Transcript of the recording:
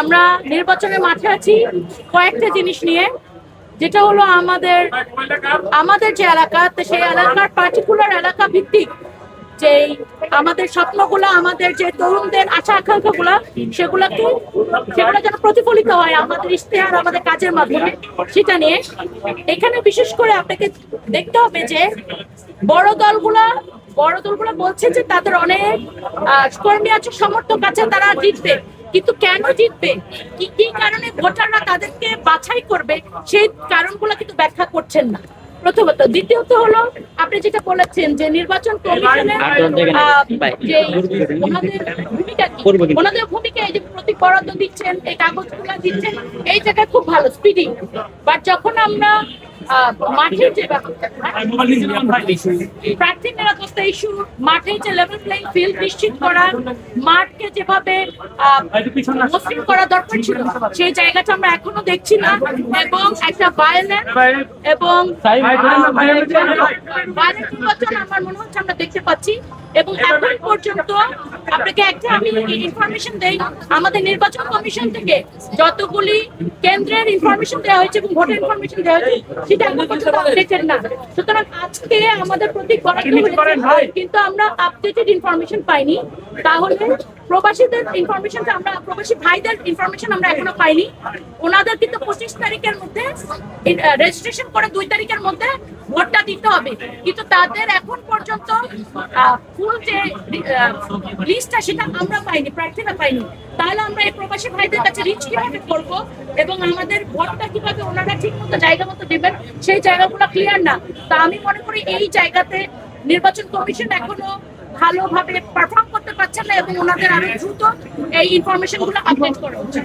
আমরা নির্বাচনের মাঠে আছি কয়েকটা জিনিস নিয়ে, যেটা হলো আমাদের যে এলাকা, সেই এলাকার পার্টিকুলার এলাকা ভিত্তিক যে আমাদের স্বপ্নগুলো, আমাদের যে তরুণদের আশা আকাঙ্ক্ষাগুলো, সেগুলো যেন প্রতিফলিত হয় আমাদের ইশতেহার, আমাদের কাজের মাধ্যমে, সেটা নিয়ে। এখানে বিশেষ করে আপনাকে দেখতে হবে যে বড় দলগুলা বলছে যে তাদের অনেক কর্মী আছে, সমর্থক আছে, তারা জিতবে। কিন্তু কেন জিতবে, কি কি কারণে ভোটাররা তাদেরকে বাছাই করবে, সেই কারণগুলো কিন্তু ব্যাখ্যা করছেন না, প্রথমত। দ্বিতীয়ত হলো আপনি যেটা বলেছেন যে নির্বাচন কমিশনের যে ওনাদের ভূমিকা, এই যে প্রতি বরাদ্দ দিচ্ছেন, এই কাগজগুলো দিচ্ছেন, এই জায়গায় খুব ভালো স্পিডিং। বাট যখন আমরা মাঠের যে প্রার্থী নিরাপত্তা ইস্যু, মাঠে যে লেভেল প্লেইং ফিল্ড নিশ্চিত করা, মাঠকে যেভাবে মসৃণ করা দরকার ছিল, সেই জায়গাটা আমরা এখনো দেখছি না। এবং একটা ভায়োলেন্ট এবং নির্বাচন আমার মনে হচ্ছে আমরা দেখতে পাচ্ছি। এবং এখন পর্যন্ত আপনাকে একটা আমি ইনফরমেশন দেই, আমাদের নির্বাচন কমিশন থেকে যতগুলি কেন্দ্রের ইনফরমেশন দেওয়া হয়েছে এবং ভোটের ইনফরমেশন দেওয়া হয়েছে, সেটা এখন পর্যন্ত আপডেটেড না। সুতরাং আজকে আমাদের প্রতি কিন্তু আমরা আপডেটেড ইনফরমেশন পাইনি। তাহলে প্রবাসীদের ইনফরমেশনটা, আমরা প্রবাসী ভাইদের ইনফরমেশন আমরা এখনো পাইনি। ওনাদের কিন্তু 25 তারিখের মধ্যে রেজিস্ট্রেশন করে 2 তারিখের মধ্যে ভোটটা দিতে হবে, কিন্তু তাদের এখন পর্যন্ত ফুল যে লিস্টটা, সেটা আমরা পাইনি, প্রার্থীরা পাইনি। তাহলে আমরা এই প্রবাসী ভাইদের কাছে রিচ কিভাবে করবো এবং আমাদের ভোটটা কিভাবে ওনারা ঠিক মতো জায়গা মতো দেবেন, সেই জায়গাগুলো ক্লিয়ার না। তা আমি মনে করি এই জায়গাতে নির্বাচন কমিশন এখনো ভালোভাবে পারফর্ম করতে পারছে না এবং ওনাদের আরো দ্রুত এই ইনফরমেশন গুলো আপডেট করা উচিত।